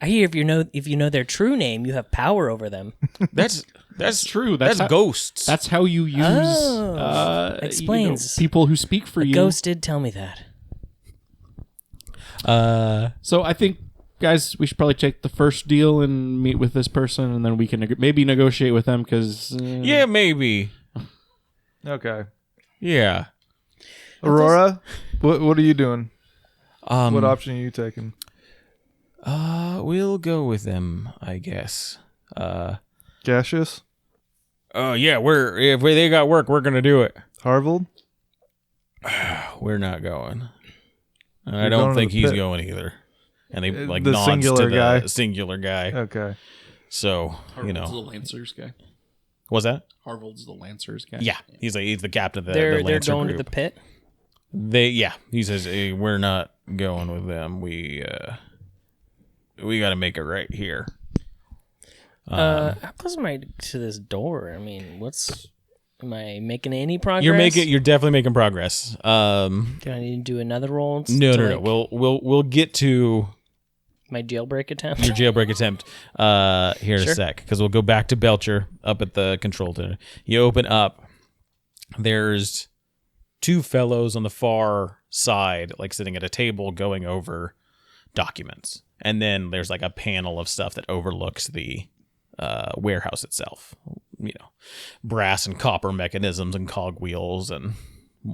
I hear if you know their true name, you have power over them. That's True. That's how- ghosts. That's how you use Explains. people who speak for you. Ghost did tell me that. So I think, guys, we should probably take the first deal and meet with this person, and then we can maybe negotiate with them, because yeah, maybe. Okay. Yeah. Aurora, what are you doing? What What option are you taking? We'll go with them, I guess. Gaseous? Oh yeah, if they got work, we're gonna do it. Harvold? We're not going. I You're don't going to think the he's pit. going either. And he The nods singular to the guy. singular guy. Okay. So Harvold's the Lancers guy. what's that? Harvold's the Lancers guy. Yeah, he's the captain of the They're Lancer going group. to the pit. He says, hey, we're not going with them. We got to make it right here. How close am I to this door? I mean, am I making any progress? You're definitely making progress. Do I need to do another roll? No. We'll get to My jailbreak attempt. your jailbreak attempt here in a Sure. sec, because we'll go back to Belcher up at the control center. You open up. There's 2 fellows on the far side, sitting at a table going over documents, and then there's a panel of stuff that overlooks the warehouse itself. Brass and copper mechanisms and cogwheels and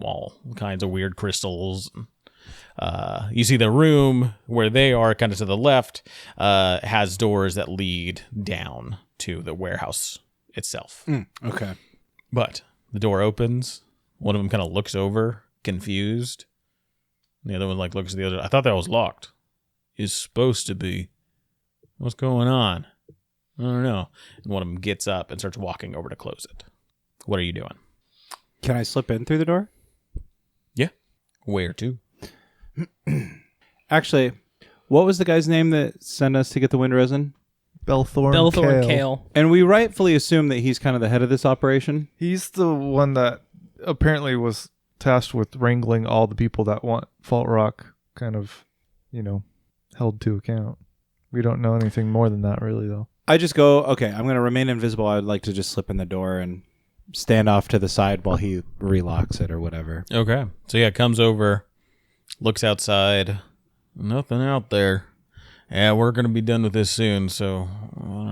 all kinds of weird crystals. You see the room where they are, kind of to the left, has doors that lead down to the warehouse itself. Okay. But the door opens. One of them kind of looks over, confused. The other one like looks at the other. I thought that was locked. It's supposed to be. What's going on? I don't know. And one of them gets up and starts walking over to close it. What are you doing? Can I slip in through the door? Yeah. Where to? Actually, what was the guy's name that sent us to get the wind resin? Belthorn Kale. And we rightfully assume that he's kind of the head of this operation. He's the one that apparently was tasked with wrangling all the people that want Fault Rock kind of, held to account. We don't know anything more than that, really, though. I just go, okay, I'm going to remain invisible. I would like to just slip in the door and stand off to the side while he relocks it or whatever. Okay. So yeah, comes over, looks outside. Nothing out there. Yeah, we're gonna be done with this soon. So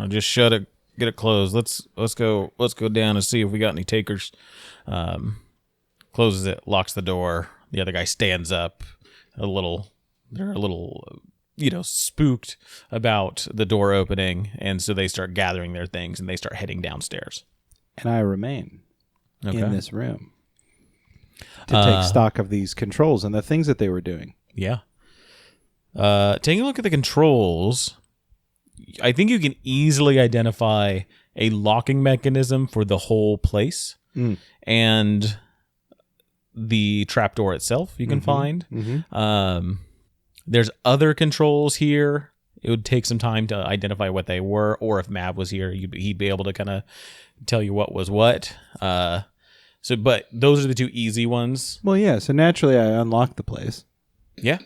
just shut it, get it closed. Let's go down and see if we got any takers. Closes it, locks the door. The other guy stands up. They're a little spooked about the door opening, and so they start gathering their things and they start heading downstairs. And I remain in this room to Uh, take stock of these controls and the things that they were doing. Yeah. Taking a look at the controls, I think you can easily identify a locking mechanism for the whole place and the trapdoor itself you can find. There's other controls here. It would take some time to identify what they were, or if Mav was here, he'd be able to kind of tell you what was what. But those are the two easy ones. Well, yeah, so naturally I unlocked the place. Yeah.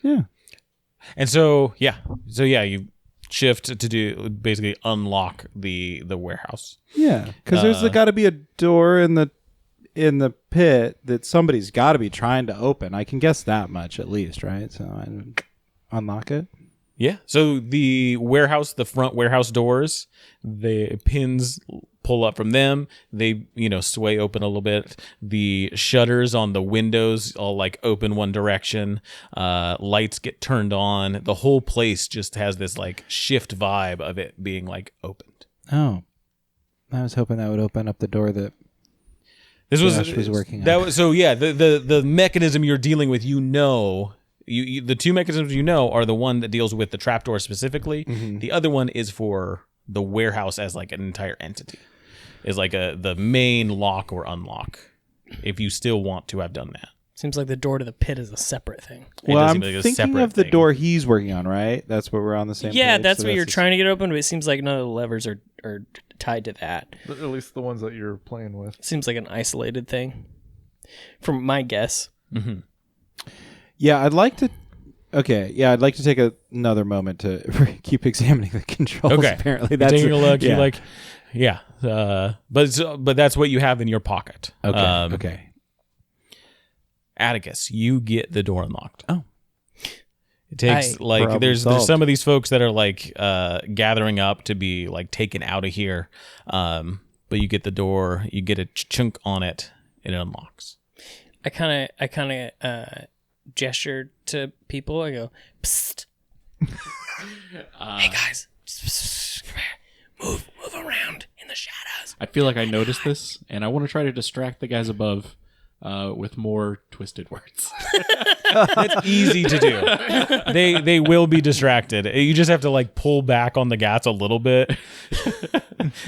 Yeah. And so you shift to do basically unlock the warehouse. Yeah, because there's got to be a door in the pit that somebody's got to be trying to open. I can guess that much at least, right? So I unlock it. Yeah. So the front warehouse doors, the pins pull up from them. They, sway open a little bit. The shutters on the windows all like open one direction. Lights get turned on. The whole place just has this like shift vibe of it being like opened. Oh, I was hoping that would open up the door that This Josh was working on. That was so. Yeah, the mechanism you're dealing with, you the two mechanisms are the one that deals with the trapdoor specifically. The other one is for the warehouse as like an entire entity, is like the main lock or unlock. If you still want to have done that, Seems like the door to the pit is a separate thing. It Well, does I'm seem like a thinking separate of the thing. door he's working on, right? That's where we're on the same Yeah, page. that's So what you're the- trying to get open, but it seems like none of the levers are tied to that. But at least the ones that you're playing with. It seems like an isolated thing, from my guess. Yeah, I'd like to. Okay, yeah, I'd like to take another moment to keep examining the controls. Okay. Apparently, You're that's taking a look. Yeah. You're like, yeah. But that's what you have in your pocket. Okay. Okay. Atticus, you get the door unlocked. Oh. It takes Problem there's solved. some of these folks that are like gathering up to be like taken out of here. But you get the door, you get a chunk on it, and it unlocks. I kind of gesture to people. I go, psst. Hey guys, psst, come here. Move around in the shadows. I feel like I noticed this, and I want to try to distract the guys above with more twisted words. That's easy to do. They will be distracted. You just have to like pull back on the gas a little bit,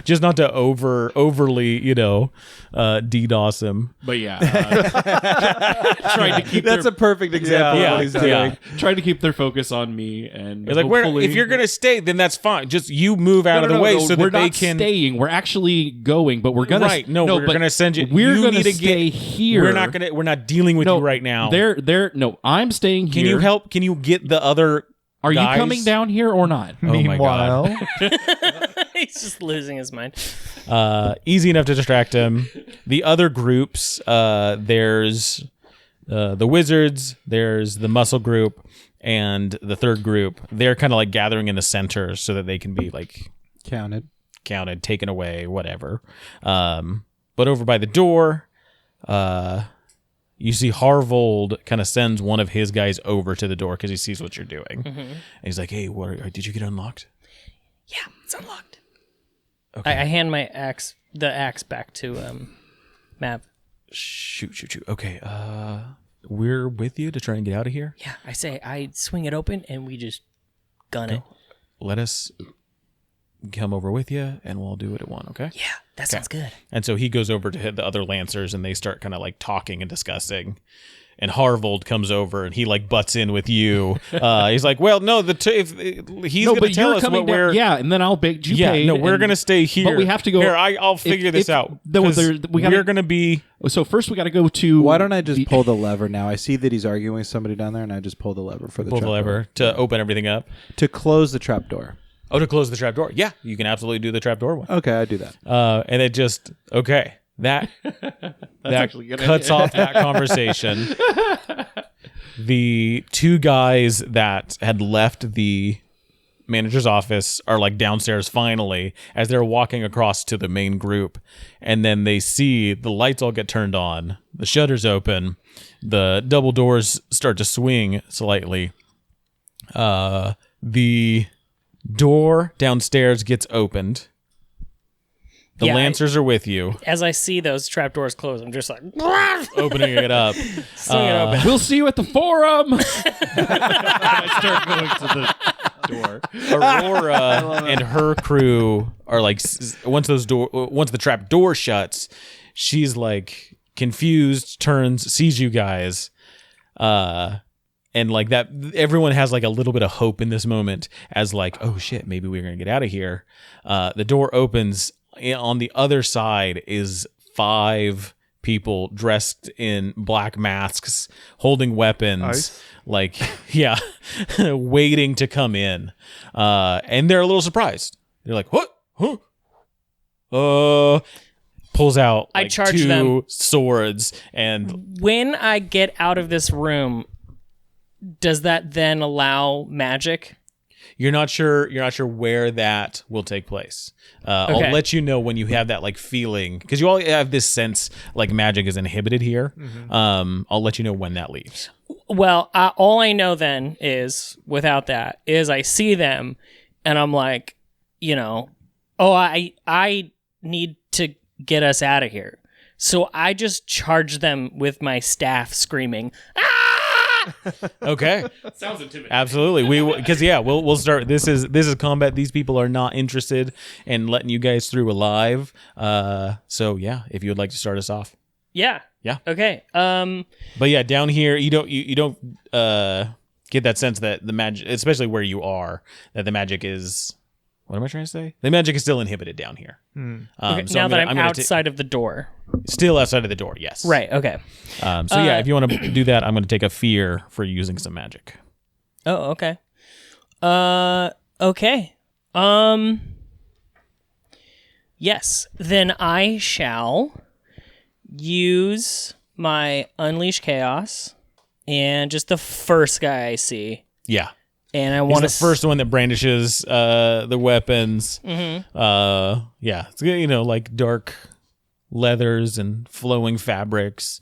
just not to overly DDoS him. But yeah, trying to keep That's a perfect example Yeah, of what he's yeah. doing. trying to keep their focus on me, and It's like hopefully- if you're gonna stay, then that's fine. Just you move out of the way so we're that they not can. staying. We're actually going, but we're gonna Right. No, we're but gonna send you. We're you gonna need to stay get, here. We're not dealing with No, you right now. No, I'm staying here. Can you help? Can you get the other? Are you guys? coming down here or not? Oh my God. Meanwhile, He's just losing his mind. Easy enough to distract him. The other groups, there's the wizards, there's the muscle group, and the third group. They're kind of like gathering in the center so that they can be like Counted. taken away, whatever. But over by the door, you see Harvold kind of sends one of his guys over to the door because he sees what you're doing. And he's like, hey, did you get unlocked? Yeah, it's unlocked. Okay. I hand the axe back to Mav. Shoot. Okay, we're with you to try and get out of here. Yeah, I swing it open and we just gun it. Let us come over with you and we'll do it at one, okay? Yeah, that sounds good. And so he goes over to hit the other Lancers and they start kind of like talking and discussing. And Harvold comes over and he like butts in with you. He's like, "Well, no, he's going to tell us what we're and then I'll beg you. We're going to stay here. But we have to go. Here, I'll figure this out. We're going to be. So first, we got to go to. Why don't I just pull the lever now? I see that he's arguing with somebody down there, and I just pull the lever for the pull the trapdoor. lever to open everything up to close the trapdoor. Oh, to close the trapdoor. Yeah, you can absolutely do the trapdoor one. Okay, I do that. And it just that cuts off that conversation. The two guys that had left the manager's office are like downstairs finally as they're walking across to the main group, and then they see the lights all get turned on, the shutters open, the double doors start to swing slightly. The door downstairs gets opened. The Lancers are with you. As I see those trapdoors close, I'm just like opening it up. swing it open. We'll see you at the forum. I start going to the door. Aurora and her crew are like, once the trap door shuts, she's like confused, turns, sees you guys, and like that. Everyone has like a little bit of hope in this moment, as like, oh shit, maybe we're gonna get out of here. The door opens. On the other side is 5 people dressed in black masks, holding weapons, like, yeah, waiting to come in. And they're a little surprised. They're like, what? Huh? Pulls out like, I charge 2 them. swords. And when I get out of this room, does that then allow magic? you're not sure where that will take place. I'll let you know when you have that like feeling, because you all have this sense like magic is inhibited here. I'll let you know when that leaves. Well, all I know then is, without that, is I see them and I'm like, I need to get us out of here. So I just charge them with my staff, screaming, "Ah!" Okay. Sounds intimidating. Absolutely. We'll start. This is combat. These people are not interested in letting you guys through alive. So yeah, if you would like to start us off. Yeah. Yeah. Okay. But yeah, down here you don't get that sense that the magic, especially where you are, that the magic is. What am I trying to say? The magic is still inhibited down here. Okay, now that I'm outside of the door. Still outside of the door, yes. Right, okay. If you want to do that, I'm going to take a fear for using some magic. Oh, okay. Okay. Yes. Then I shall use my Unleash Chaos and just the first guy I see. Yeah. And I He's want the first one that brandishes the weapons. Yeah, it's like dark leathers and flowing fabrics,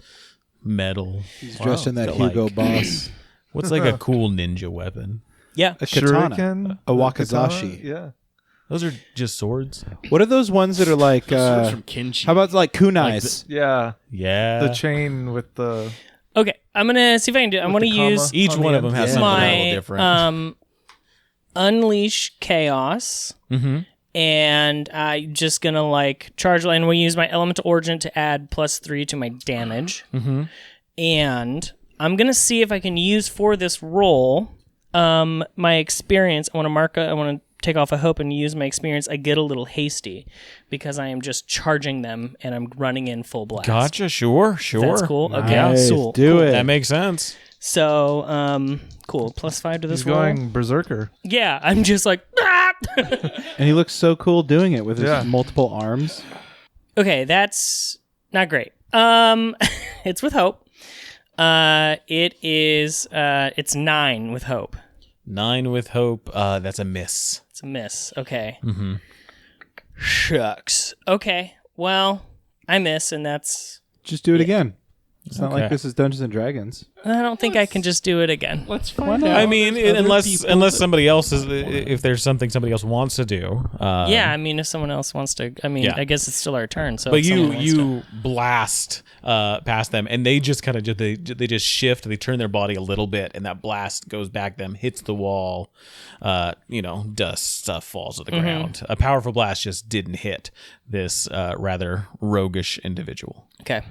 metal. He's dressed in that Hugo Boss. What's like a cool ninja weapon? Yeah, a katana, Shuriken, a wakizashi. Katana? Yeah, those are just swords. What are those ones that are like? Swords from Kinshi. How about like kunais? yeah. Yeah. The chain with the. Okay, I'm gonna see if I can do. I'm gonna use each one of them has something a little my different. Unleash Chaos, and I'm just gonna like charge line. We'll use my Elemental Origin to add +3 to my damage, and I'm gonna see if I can use for this roll my experience. I want to mark. I want to take off a hope and use my experience. I get a little hasty because I am just charging them and I'm running in full blast. Gotcha. Sure. That's cool. Nice. Okay, cool. Do it. That makes sense. So, cool. +5 to this He's roll. going berserker. Yeah, I'm just like. "Ah!" And he looks so cool doing it with his multiple arms. Okay, that's not great. It's with hope. It is. It's 9 with hope. 9 with hope. That's a miss. It's a miss. Okay. Shucks. Okay. Well, I miss, and that's. Just do it again. It's not Okay. like this is Dungeons and Dragons. I don't think I can just do it again. Let's find out. I mean, There's other unless people that- somebody else is, if there's something somebody else wants to do. Yeah, I mean, if someone else wants to, I mean, Yeah. I guess it's still our turn. So, But if someone wants you blast past them, and they just kind of they just shift. They turn their body a little bit, and that blast goes back them, hits the wall. Dust stuff falls to the ground. A powerful blast just didn't hit this rather roguish individual. okay.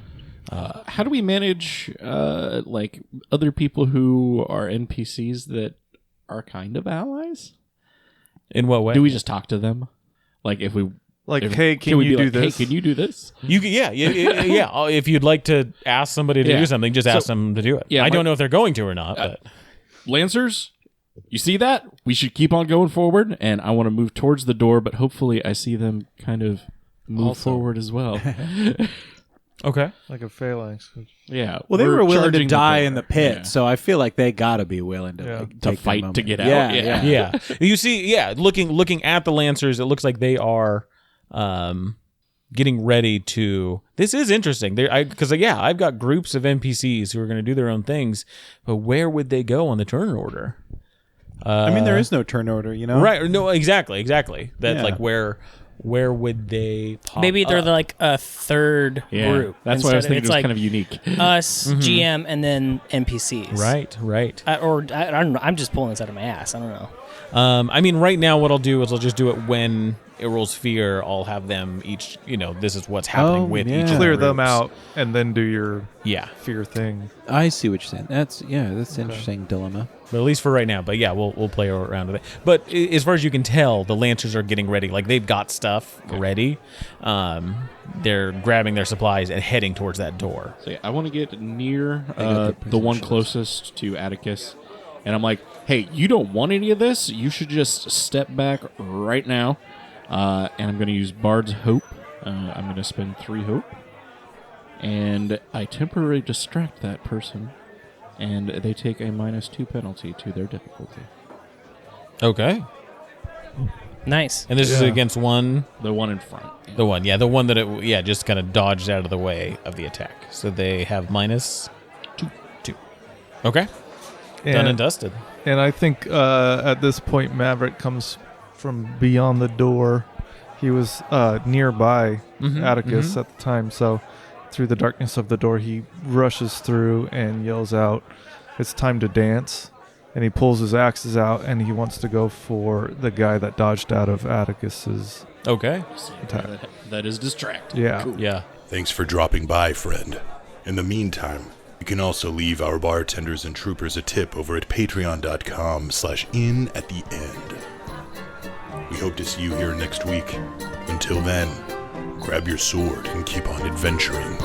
How do we manage like other people who are NPCs that are kind of allies? In what way? Do we just talk to them? Like if we Like, if- hey, can we you be do like, this? Hey, can you do this? You yeah. If you'd like to ask somebody to Yeah. do something, just ask So- them to do it. Yeah, I my- don't know if they're going to or not, but Lancers, you see that? We should keep on going forward, and I want to move towards the door, but hopefully I see them kind of move forward as well. okay. Like a phalanx. Yeah. Well, they were willing to charging die door. in the pit, Yeah. so I feel like they gotta be willing to Yeah. like, To take that fight to moment. get out. Yeah, Yeah. yeah. Yeah. You see, looking at the Lancers, it looks like they are getting ready to. This is interesting. Because I've got groups of NPCs who are going to do their own things, but where would they go on the turn order? I mean, there is no turn order, you know. Right? No, exactly. That's Yeah. like where would they? Pop Maybe they're up? like a third Yeah. group. That's why I was Instead- thinking it it's was like kind of unique. us, GM, and then NPCs. right. I don't know. I'm just pulling this out of my ass. I don't know. I mean, right now, what I'll do is I'll just do it when it rolls fear. I'll have them each. This is what's happening Oh, with yeah. each. Of Clear the them groups. out and then do your Yeah, fear thing. I see what you're saying. That's an interesting dilemma. but at least for right now. But yeah, we'll play around with it. But as far as you can tell, the Lancers are getting ready. Like they've got stuff ready. They're grabbing their supplies and heading towards that door. So yeah, I want to get near They got the the one positions. closest to Atticus, and I'm like, "Hey, you don't want any of this. You should just step back right now." And I'm going to use Bard's Hope. I'm going to spend 3 hope, and I temporarily distract that person, and they take a -2 penalty to their difficulty. Okay. Nice. And this is Yeah. against one. The one in front. The one, yeah, the one that just kind of dodged out of the way of the attack. So they have -2. Okay, done and dusted. And I think at this point, Maverick comes from beyond the door. He was nearby Atticus at the time, so through the darkness of the door, he rushes through and yells out, "It's time to dance!" And he pulls his axes out, and he wants to go for the guy that dodged out of Atticus's Okay, attack. That is distract. Yeah. yeah. Thanks for dropping by, friend. In the meantime, you can also leave our bartenders and troopers a tip over at patreon.com/in@the-end. We hope to see you here next week. Until then, grab your sword and keep on adventuring.